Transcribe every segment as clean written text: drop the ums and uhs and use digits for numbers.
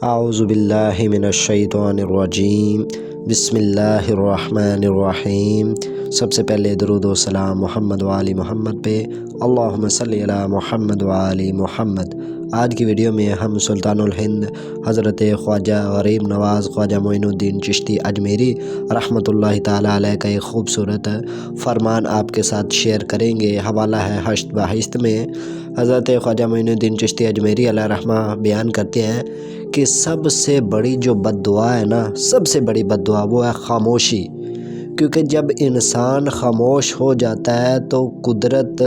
اعوذ باللہ من الشیطان الرجیم بسم اللہ الرحمن الرحیم۔ سب سے پہلے درود و سلام محمد وآل محمد پہ، اللہم صلی علی محمد وآل محمد۔ آج کی ویڈیو میں ہم سلطان الہند حضرت خواجہ غریب نواز خواجہ معین الدین چشتی اجمیری رحمۃ اللہ تعالیٰ علیہ کا ایک خوبصورت فرمان آپ کے ساتھ شیئر کریں گے۔ حوالہ ہے ہشت بہشت میں۔ حضرت خواجہ معین الدین چشتی اجمیری علیہ رحمہ بیان کرتے ہیں کہ سب سے بڑی جو بد دعا ہے نا، سب سے بڑی بد دعا وہ ہے خاموشی۔ کیونکہ جب انسان خاموش ہو جاتا ہے تو قدرت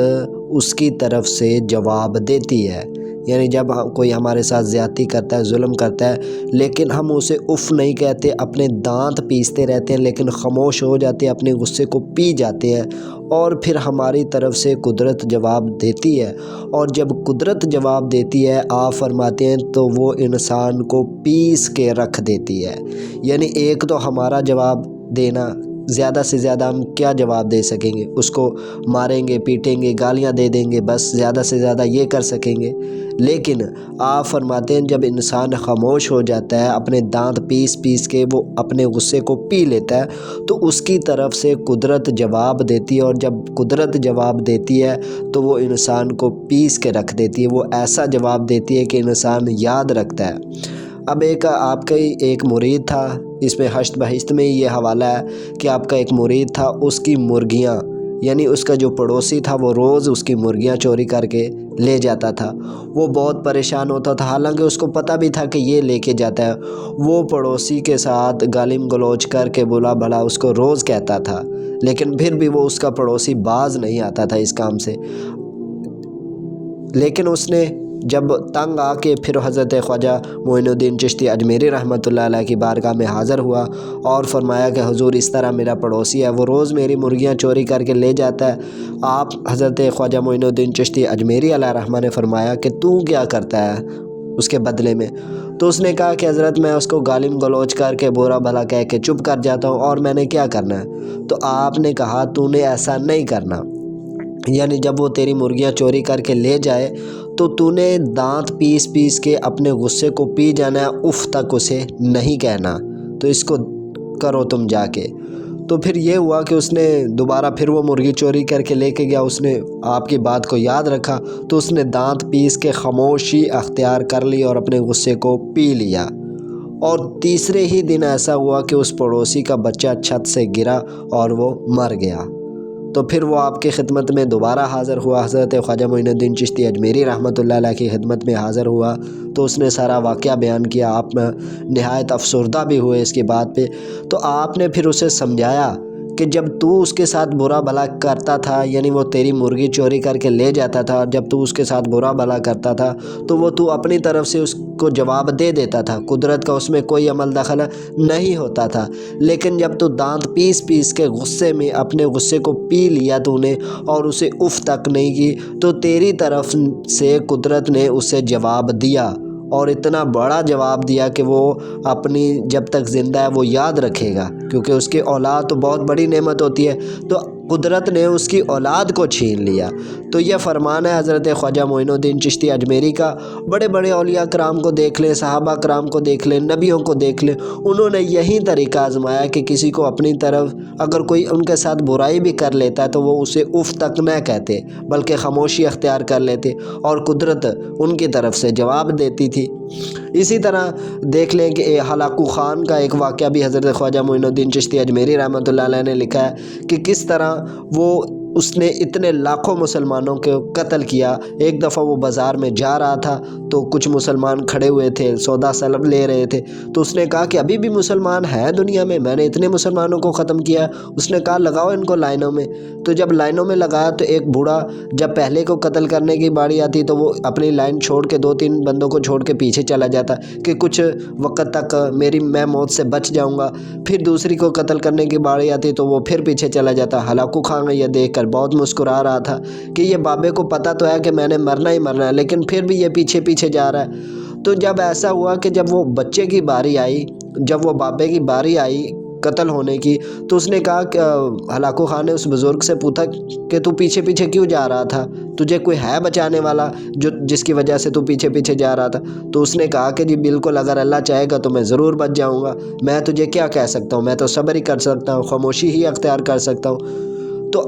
اس کی طرف سے جواب دیتی ہے۔ یعنی جب کوئی ہمارے ساتھ زیادتی کرتا ہے، ظلم کرتا ہے، لیکن ہم اسے اف نہیں کہتے، اپنے دانت پیستے رہتے ہیں، لیکن خاموش ہو جاتے ہیں، اپنے غصے کو پی جاتے ہیں، اور پھر ہماری طرف سے قدرت جواب دیتی ہے۔ اور جب قدرت جواب دیتی ہے، آپ فرماتے ہیں، تو وہ انسان کو پیس کے رکھ دیتی ہے۔ یعنی ایک تو ہمارا جواب دینا، زیادہ سے زیادہ ہم کیا جواب دے سکیں گے؟ اس کو ماریں گے، پیٹیں گے، گالیاں دے دیں گے، بس زیادہ سے زیادہ یہ کر سکیں گے۔ لیکن آپ فرماتے ہیں جب انسان خاموش ہو جاتا ہے، اپنے دانت پیس پیس کے وہ اپنے غصے کو پی لیتا ہے، تو اس کی طرف سے قدرت جواب دیتی ہے، اور جب قدرت جواب دیتی ہے تو وہ انسان کو پیس کے رکھ دیتی ہے۔ وہ ایسا جواب دیتی ہے کہ انسان یاد رکھتا ہے۔ اب آپ کا ایک مرید تھا، اس میں ہشت بہشت میں یہ حوالہ ہے کہ آپ کا ایک مرید تھا، اس کی مرغیاں، یعنی اس کا جو پڑوسی تھا، وہ روز اس کی مرغیاں چوری کر کے لے جاتا تھا۔ وہ بہت پریشان ہوتا تھا، حالانکہ اس کو پتہ بھی تھا کہ یہ لے کے جاتا ہے۔ وہ پڑوسی کے ساتھ گالم گلوچ کر کے بولا بھلا اس کو روز کہتا تھا، لیکن پھر بھی وہ اس کا پڑوسی باز نہیں آتا تھا اس کام سے۔ لیکن اس نے جب تنگ آ کے پھر حضرت خواجہ معین الدین چشتی اجمیری رحمۃ اللہ علیہ کی بارگاہ میں حاضر ہوا اور فرمایا کہ حضور اس طرح میرا پڑوسی ہے، وہ روز میری مرغیاں چوری کر کے لے جاتا ہے۔ آپ حضرت خواجہ معین الدین چشتی اجمیری علیہ رحمہ نے فرمایا کہ تو کیا کرتا ہے اس کے بدلے میں؟ تو اس نے کہا کہ حضرت میں اس کو گالم گلوچ کر کے برا بھلا کہہ کے چپ کر جاتا ہوں، اور میں نے کیا کرنا ہے؟ تو آپ نے کہا تو نے ایسا نہیں کرنا، یعنی جب وہ تیری مرغیاں چوری کر کے لے جائے تو نے دانت پیس پیس کے اپنے غصے کو پی جانا ہے، اف تک اسے نہیں کہنا۔ تو اس کو کرو تم جا کے۔ تو پھر یہ ہوا کہ اس نے دوبارہ پھر وہ مرغی چوری کر کے لے کے گیا، اس نے آپ کی بات کو یاد رکھا، تو اس نے دانت پیس کے خاموشی اختیار کر لی اور اپنے غصے کو پی لیا۔ اور تیسرے ہی دن ایسا ہوا کہ اس پڑوسی کا بچہ چھت سے گرا اور وہ مر گیا۔ تو پھر وہ آپ کی خدمت میں دوبارہ حاضر ہوا، حضرت خواجہ معین الدین چشتی اجمیری رحمۃ اللہ علیہ کی خدمت میں حاضر ہوا، تو اس نے سارا واقعہ بیان کیا۔ آپ نہایت افسردہ بھی ہوئے اس کی بات پہ۔ تو آپ نے پھر اسے سمجھایا کہ جب تو اس کے ساتھ برا بھلا کرتا تھا، یعنی وہ تیری مرغی چوری کر کے لے جاتا تھا، اور جب تو اس کے ساتھ برا بھلا کرتا تھا تو تو اپنی طرف سے اس کو جواب دے دیتا تھا، قدرت کا اس میں کوئی عمل دخل نہیں ہوتا تھا۔ لیکن جب تو دانت پیس پیس کے غصے میں اپنے غصے کو پی لیا تو نے، اور اسے اف تک نہیں کی، تو تیری طرف سے قدرت نے اسے جواب دیا، اور اتنا بڑا جواب دیا کہ وہ اپنی جب تک زندہ ہے وہ یاد رکھے گا، کیونکہ اس کی اولاد تو بہت بڑی نعمت ہوتی ہے، تو قدرت نے اس کی اولاد کو چھین لیا۔ تو یہ فرمان ہے حضرت خواجہ معین الدین چشتی اجمیری کا۔ بڑے بڑے اولیاء کرام کو دیکھ لیں، صحابہ کرام کو دیکھ لیں، نبیوں کو دیکھ لیں، انہوں نے یہی طریقہ آزمایا کہ کسی کو اپنی طرف اگر کوئی ان کے ساتھ برائی بھی کر لیتا ہے تو وہ اسے اف تک نہ کہتے، بلکہ خاموشی اختیار کر لیتے، اور قدرت ان کی طرف سے جواب دیتی تھی۔ اسی طرح دیکھ لیں کہ ہلاکو خان کا ایک واقعہ بھی حضرت خواجہ معین الدین چشتی اجمیری رحمۃ اللہ علیہ نے لکھا ہے کہ کس طرح اس نے اتنے لاکھوں مسلمانوں کو قتل کیا۔ ایک دفعہ وہ بازار میں جا رہا تھا تو کچھ مسلمان کھڑے ہوئے تھے، سودا سلب لے رہے تھے، تو اس نے کہا کہ ابھی بھی مسلمان ہیں دنیا میں نے اتنے مسلمانوں کو ختم کیا۔ اس نے کہا لگاؤ ان کو لائنوں میں۔ تو جب لائنوں میں لگایا تو ایک بوڑھا جب پہلے کو قتل کرنے کی باری آتی تو وہ اپنی لائن چھوڑ کے 2-3 بندوں کو چھوڑ کے پیچھے چلا جاتا کہ کچھ وقت تک میں موت سے بچ جاؤں گا۔ پھر دوسری کو قتل کرنے کی باری آتی تو وہ پھر پیچھے چلا جاتا۔ ہلاکو خان یہ دیکھ کر بہت مسکرا رہا تھا کہ یہ بابے کو پتہ تو ہے کہ میں نے مرنا ہی مرنا ہے، لیکن پھر بھی یہ پیچھے پیچھے جا رہا ہے۔ تو جب ایسا ہوا کہ جب وہ بچے کی باری آئی، جب وہ بابے کی باری آئی قتل ہونے کی، تو اس نے کہا کہ ہلاکو خان نے اس بزرگ سے پوچھا کہ تو پیچھے پیچھے کیوں جا رہا تھا، تجھے کوئی ہے بچانے والا جس کی وجہ سے تو پیچھے پیچھے جا رہا تھا؟ تو اس نے کہا کہ جی بالکل، اگر اللہ چاہے گا تو میں ضرور بچ جاؤں گا، میں تجھے کیا کہہ سکتا ہوں، میں تو صبر ہی کر سکتا ہوں، خاموشی ہی اختیار کر سکتا ہوں۔ تو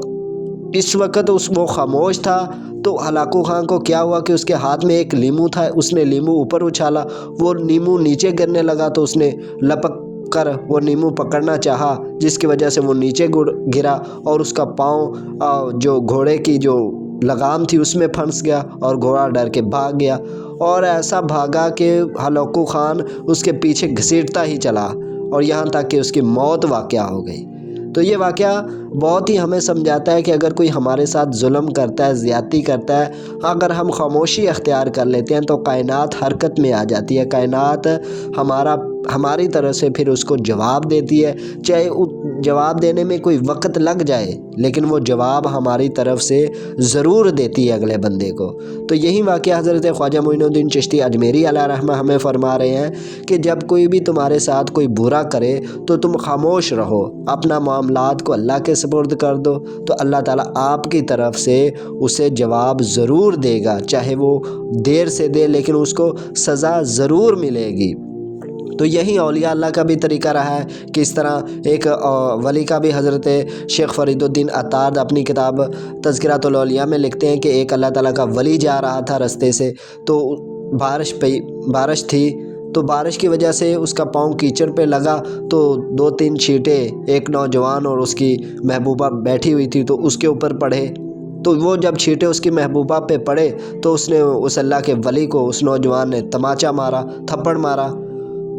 اس وقت وہ خاموش تھا، تو ہلاکو خان کو کیا ہوا کہ اس کے ہاتھ میں ایک لیمو تھا، اس نے لیمو اوپر اچھالا، وہ نیمو نیچے گرنے لگا، تو اس نے لپک کر وہ نیمو پکڑنا چاہا، جس کی وجہ سے وہ نیچے گرا اور اس کا پاؤں جو گھوڑے کی جو لگام تھی اس میں پھنس گیا اور گھوڑا ڈر کے بھاگ گیا، اور ایسا بھاگا کہ ہلاکو خان اس کے پیچھے گھسیٹتا ہی چلا اور یہاں تک کہ اس کی موت واقع ہو گئی۔ تو یہ واقعہ بہت ہی ہمیں سمجھاتا ہے کہ اگر کوئی ہمارے ساتھ ظلم کرتا ہے، زیادتی کرتا ہے، اگر ہم خاموشی اختیار کر لیتے ہیں تو کائنات حرکت میں آ جاتی ہے، کائنات ہماری طرف سے پھر اس کو جواب دیتی ہے، چاہے جواب دینے میں کوئی وقت لگ جائے لیکن وہ جواب ہماری طرف سے ضرور دیتی ہے اگلے بندے کو۔ تو یہی واقعہ حضرت خواجہ معین الدین چشتی اجمیری علیہ رحمہ ہمیں فرما رہے ہیں کہ جب کوئی بھی تمہارے ساتھ کوئی برا کرے تو تم خاموش رہو، اپنا معاملات کو اللہ کے سپرد کر دو، تو اللہ تعالیٰ آپ کی طرف سے اسے جواب ضرور دے گا، چاہے وہ دیر سے دے لیکن اس کو سزا ضرور ملے گی۔ تو یہی اولیاء اللہ کا بھی طریقہ رہا ہے کہ اس طرح ایک ولی کا بھی حضرت شیخ فرید الدین اتار اپنی کتاب تذکرۃ الاولیاء میں لکھتے ہیں کہ ایک اللہ تعالیٰ کا ولی جا رہا تھا رستے سے، تو بارش تھی، تو بارش کی وجہ سے اس کا پاؤں کیچڑ پہ لگا، تو 2-3 چھینٹے ایک نوجوان اور اس کی محبوبہ بیٹھی ہوئی تھی تو اس کے اوپر پڑے، تو وہ جب چھینٹے اس کی محبوبہ پہ پڑے تو اس نے اس اللہ کے ولی کو، اس نوجوان نے تماچا مارا، تھپڑ مارا،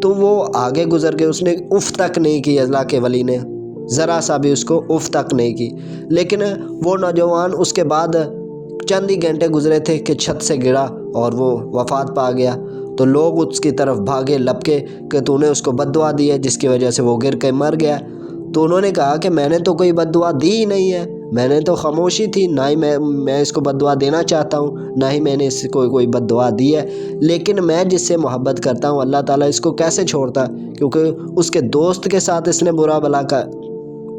تو وہ آگے گزر گئے، اس نے اف تک نہیں کی، اللہ کے ولی نے ذرا سا بھی اس کو اف تک نہیں کی، لیکن وہ نوجوان اس کے بعد چند ہی گھنٹے گزرے تھے کہ چھت سے گرا اور وہ وفات پا گیا۔ تو لوگ اس کی طرف بھاگے لپکے کہ تو نے اس کو بد دعا دی ہے جس کی وجہ سے وہ گر کے مر گیا۔ تو انہوں نے کہا کہ میں نے تو کوئی بد دعا دی ہی نہیں ہے، میں نے تو خاموشی تھی، نہ ہی میں اس کو بد دعا دینا چاہتا ہوں، نہ ہی میں نے اس کو کوئی بد دعا دی ہے، لیکن میں جس سے محبت کرتا ہوں اللہ تعالیٰ اس کو کیسے چھوڑتا، کیونکہ اس کے دوست کے ساتھ اس نے برا بھلا کا،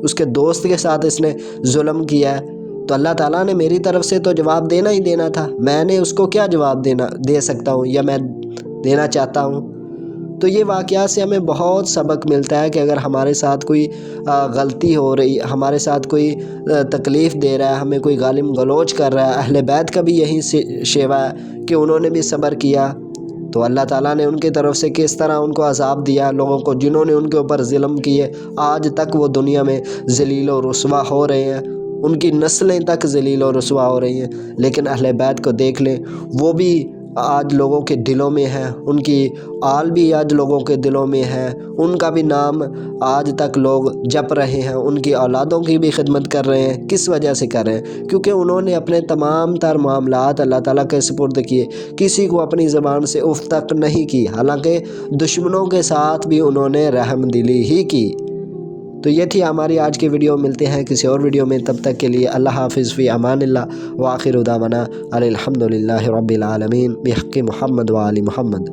اس کے دوست کے ساتھ اس نے ظلم کیا ہے، تو اللہ تعالیٰ نے میری طرف سے تو جواب دینا ہی دینا تھا، میں نے اس کو کیا جواب دے سکتا ہوں یا میں دینا چاہتا ہوں۔ تو یہ واقعات سے ہمیں بہت سبق ملتا ہے کہ اگر ہمارے ساتھ کوئی غلطی ہو رہی، ہمارے ساتھ کوئی تکلیف دے رہا ہے، ہمیں کوئی گالم گلوچ کر رہا ہے، اہل بیت کا بھی یہی شیوا ہے کہ انہوں نے بھی صبر کیا، تو اللہ تعالیٰ نے ان کی طرف سے کس طرح ان کو عذاب دیا، لوگوں کو جنہوں نے ان کے اوپر ظلم کیے آج تک وہ دنیا میں ذلیل و رسوا ہو رہے ہیں، ان کی نسلیں تک ذلیل و رسوا ہو رہی ہیں، لیکن اہل بیت کو دیکھ لیں، وہ بھی آج لوگوں کے دلوں میں ہیں، ان کی آل بھی آج لوگوں کے دلوں میں ہے، ان کا بھی نام آج تک لوگ جپ رہے ہیں، ان کی اولادوں کی بھی خدمت کر رہے ہیں۔ کس وجہ سے کر رہے ہیں؟ کیونکہ انہوں نے اپنے تمام تر معاملات اللہ تعالیٰ کے سپرد کیے، کسی کو اپنی زبان سے اف تک نہیں کی، حالانکہ دشمنوں کے ساتھ بھی انہوں نے رحم دلی ہی کی۔ تو یہ تھی ہماری آج کی ویڈیو، ملتے ہیں کسی اور ویڈیو میں، تب تک کے لیے اللہ حافظ، فی امان اللہ، وآخر دعوانا الحمد للہ رب العالمین، بحق محمد و آل محمد۔